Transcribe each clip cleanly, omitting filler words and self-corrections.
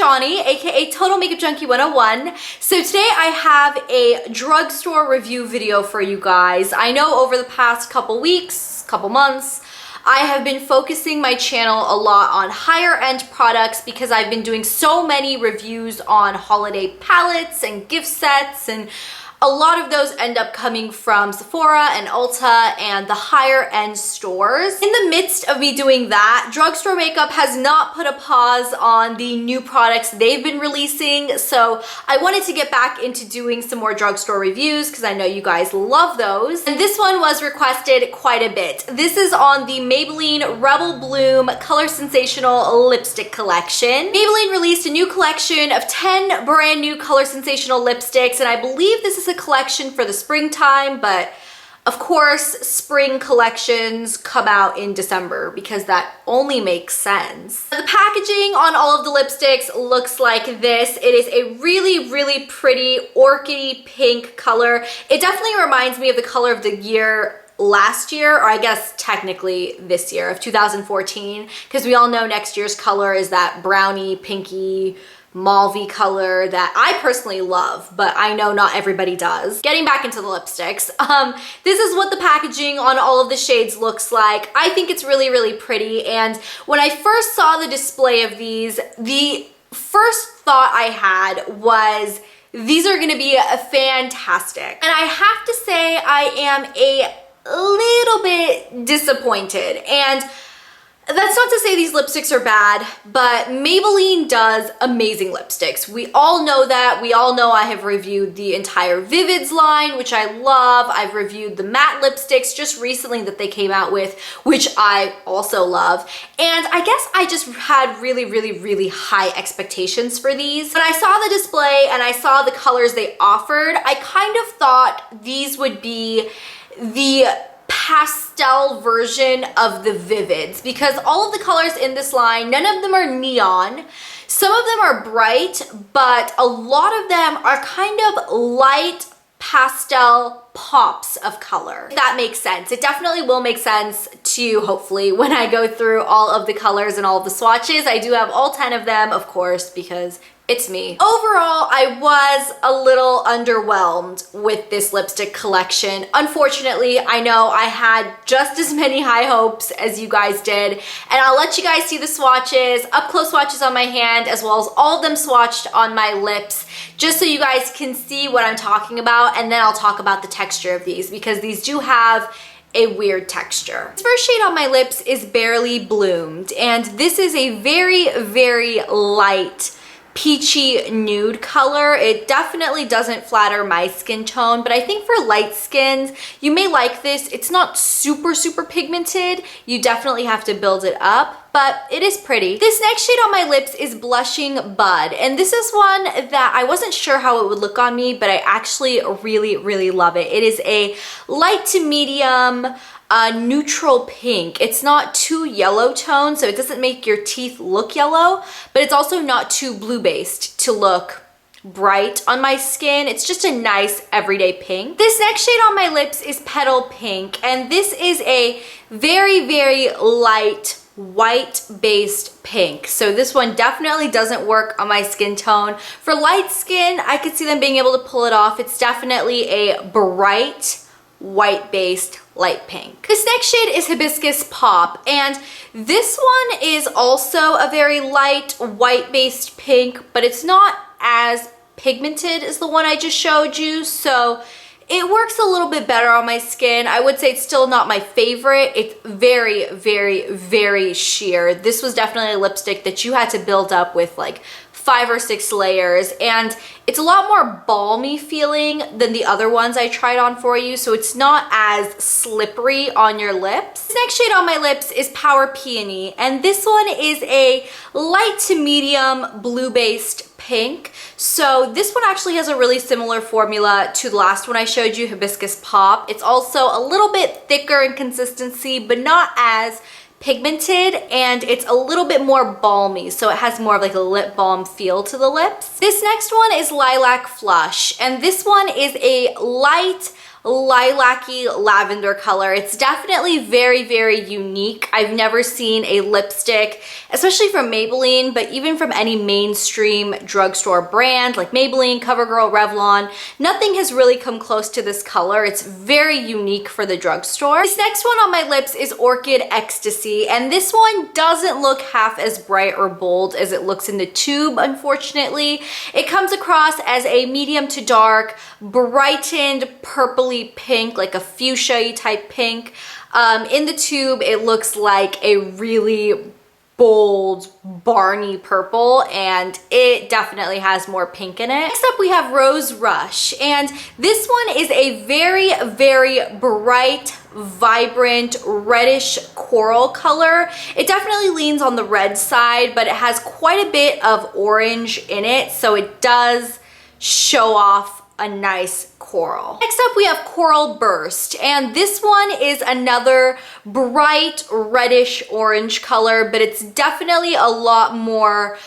Johnny, aka Total Makeup Junkie 101. So today I have a drugstore review video for you guys. I know over the past couple weeks, couple months, I have been focusing my channel a lot on higher end products because I've been doing so many reviews on holiday palettes and gift sets, and a lot of those end up coming from Sephora and Ulta and the higher end stores. In the midst of me doing that, Drugstore Makeup has not put a pause on the new products they've been releasing, so I wanted to get back into doing some more drugstore reviews because I know you guys love those. And this one was requested quite a bit. This is on the Maybelline Rebel Bloom Color Sensational Lipstick Collection. Maybelline released a new collection of 10 brand new Color Sensational lipsticks, and I believe this is a collection for the springtime, but of course spring collections come out in December because that only makes sense. The packaging on all of the lipsticks looks like this. It is a really pretty orchidy pink color. It definitely reminds me of the color of the year last year, or I guess technically this year of 2014, because we all know next year's color is that browny pinky mauve-y color that I personally love, but I know not everybody does. Getting back into the lipsticks, this is what the packaging on all of the shades looks like. I think it's really pretty, and when I first saw the display of these, the first thought I had was these are gonna be fantastic. And I have to say I am a little bit disappointed, and that's not to say these lipsticks are bad, but Maybelline does amazing lipsticks. We all know that. We all know I have reviewed the entire Vivids line, which I love. I've reviewed the matte lipsticks just recently that they came out with, which I also love. And I guess I just had really high expectations for these. When I saw the display and I saw the colors they offered, I kind of thought these would be the pastel version of the Vivids, because all of the colors in this line, none of them are neon. Some of them are bright, but a lot of them are kind of light pastel pops of color. If that makes sense. It definitely will make sense to you, hopefully, when I go through all of the colors and all of the swatches. I do have all 10 of them, of course, because it's me. Overall, I was a little underwhelmed with this lipstick collection. Unfortunately, I know I had just as many high hopes as you guys did, and I'll let you guys see the swatches, up close swatches on my hand, as well as all of them swatched on my lips, just so you guys can see what I'm talking about, and then I'll talk about the texture of these, because these do have a weird texture. This first shade on my lips is Barely Bloomed, and this is a very light peachy nude color. It definitely doesn't flatter my skin tone, but I think for light skins, you may like this. It's not super pigmented. You definitely have to build it up, but it is pretty. This next shade on my lips is Blushing Bud, and this is one that I wasn't sure how it would look on me, but I actually really love it. It is a light to medium neutral pink. It's not too yellow tone, so it doesn't make your teeth look yellow, but it's also not too blue based to look bright on my skin. It's just a nice everyday pink. This next shade on my lips is Petal Pink, and this is a very light white based pink. So this one definitely doesn't work on my skin tone. For light skin, I could see them being able to pull it off. It's definitely a bright white based light pink. This next shade is Hibiscus Pop, and this one is also a very light white based pink, but it's not as pigmented as the one I just showed you, so it works a little bit better on my skin. I would say it's still not my favorite. It's very sheer. This was definitely a lipstick that you had to build up with like 5 or 6 layers, and it's a lot more balmy feeling than the other ones I tried on for you, so it's not as slippery on your lips. This next shade on my lips is Power Peony, and this one is a light to medium blue based pink. So this one actually has a really similar formula to the last one I showed you, Hibiscus Pop. It's also a little bit thicker in consistency, but not as pigmented, and it's a little bit more balmy, so it has more of like a lip balm feel to the lips. This next one is Lilac Flush, and this one is a light lilac-y lavender color. It's definitely very, very unique. I've never seen a lipstick, especially from Maybelline, but even from any mainstream drugstore brand like Maybelline, CoverGirl, Revlon, nothing has really come close to this color. It's very unique for the drugstore. This next one on my lips is Orchid Ecstasy, and this one doesn't look half as bright or bold as it looks in the tube, unfortunately. It comes across as a medium to dark, brightened purpley pink, like a fuchsia type pink. In the tube, it looks like a really bold Barney purple, and it definitely has more pink in it. Next up, we have Rose Rush, and this one is a very, very bright, vibrant reddish coral color. It definitely leans on the red side, but it has quite a bit of orange in it, so it does show off a nice coral. Next up, we have Coral Burst, and this one is another bright reddish orange color, but it's definitely a lot more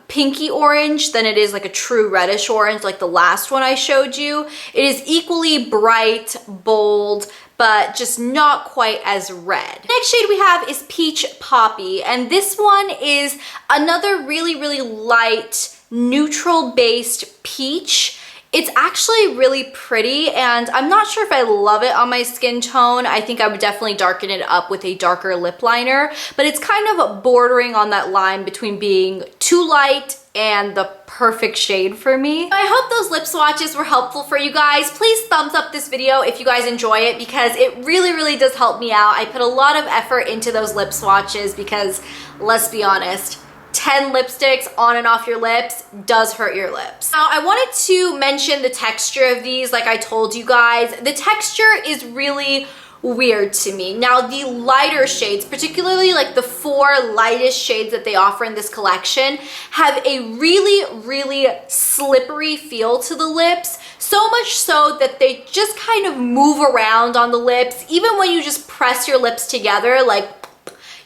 pinky orange than it is like a true reddish orange like the last one I showed you. It is equally bright, bold, but just not quite as red. Next shade we have is Peach Poppy, and this one is another really, really light, neutral-based peach. It's actually really pretty, and I'm not sure if I love it on my skin tone. I think I would definitely darken it up with a darker lip liner, but it's kind of bordering on that line between being too light and the perfect shade for me. I hope those lip swatches were helpful for you guys. Please thumbs up this video if you guys enjoy it, because it really, really does help me out. I put a lot of effort into those lip swatches because, let's be honest, 10 lipsticks on and off your lips does hurt your lips. Now, I wanted to mention the texture of these. Like I told you guys, the texture is really weird to me. Now, the lighter shades, particularly like the 4 lightest shades that they offer in this collection, have a really, really slippery feel to the lips. So much so that they just kind of move around on the lips. Even when you just press your lips together, like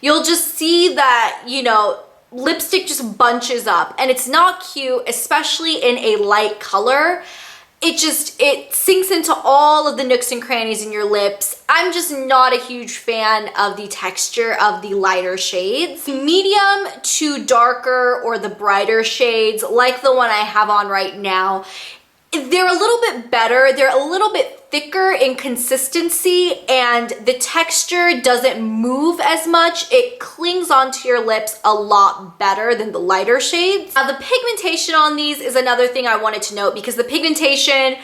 you'll just see that, you know, lipstick just bunches up, and it's not cute, especially in a light color. It sinks into all of the nooks and crannies in your lips. I'm just not a huge fan of the texture of the lighter shades. Medium to darker or the brighter shades, like the one I have on right now, they're a little bit better. They're a little bit thicker in consistency, and the texture doesn't move as much. It clings onto your lips a lot better than the lighter shades. Now, the pigmentation on these is another thing I wanted to note, because the pigmentation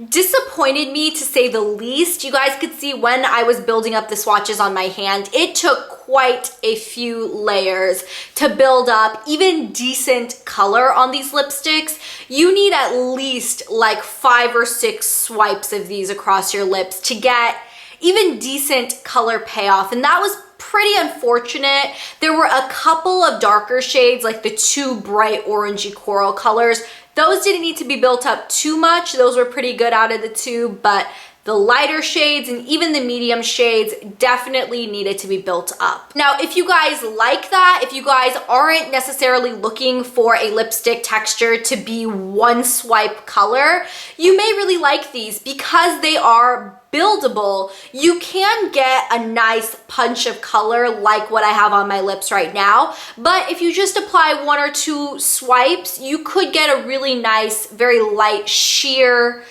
disappointed me, to say the least. You guys could see when I was building up the swatches on my hand, it took quite a few layers to build up even decent color on these lipsticks. You need at least like 5 or 6 swipes of these across your lips to get even decent color payoff, and that was pretty unfortunate. There were a couple of darker shades, like the 2 bright orangey coral colors. Those didn't need to be built up too much. Those were pretty good out of the tube, but the lighter shades and even the medium shades definitely needed to be built up. Now, if you guys like that, if you guys aren't necessarily looking for a lipstick texture to be one swipe color, you may really like these because they are buildable. You can get a nice punch of color like what I have on my lips right now, but if you just apply 1 or 2 swipes, you could get a really nice, very light sheer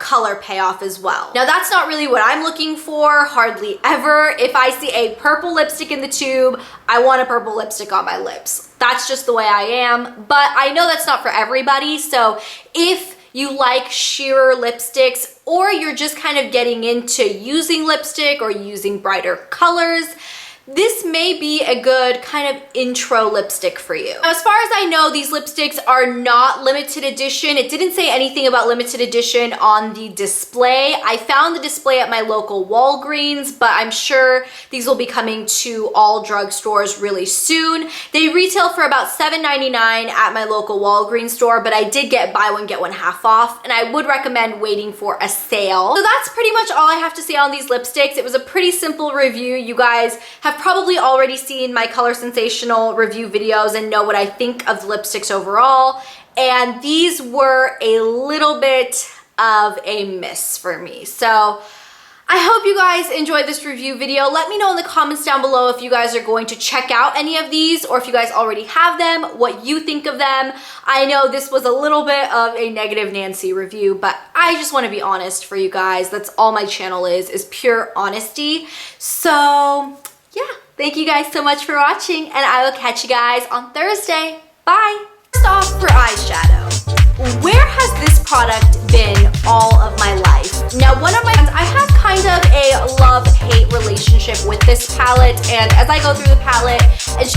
color payoff as well. Now, that's not really what I'm looking for, hardly ever. If I see a purple lipstick in the tube, I want a purple lipstick on my lips. That's just the way I am, but I know that's not for everybody. So if you like sheerer lipsticks, or you're just kind of getting into using lipstick or using brighter colors, this may be a good kind of intro lipstick for you. Now, as far as I know, these lipsticks are not limited edition. It didn't say anything about limited edition on the display. I found the display at my local Walgreens, but I'm sure these will be coming to all drugstores really soon. They retail for about $7.99 at my local Walgreens store, but I did get buy one, get one half off, and I would recommend waiting for a sale. So that's pretty much all I have to say on these lipsticks. It was a pretty simple review. You guys have probably already seen my Color Sensational review videos and know what I think of the lipsticks overall, and these were a little bit of a miss for me. So I hope you guys enjoyed this review video. Let me know in the comments down below if you guys are going to check out any of these or if you guys already have them, what you think of them. I know this was a little bit of a negative Nancy review, but I just want to be honest for you guys. That's all my channel is pure honesty. So yeah, thank you guys so much for watching, and I will catch you guys on Thursday. Bye. First off, for eyeshadow, where has this product been all of my life? Now, one of my friends, I have kind of a love-hate relationship with this palette, and as I go through the palette, and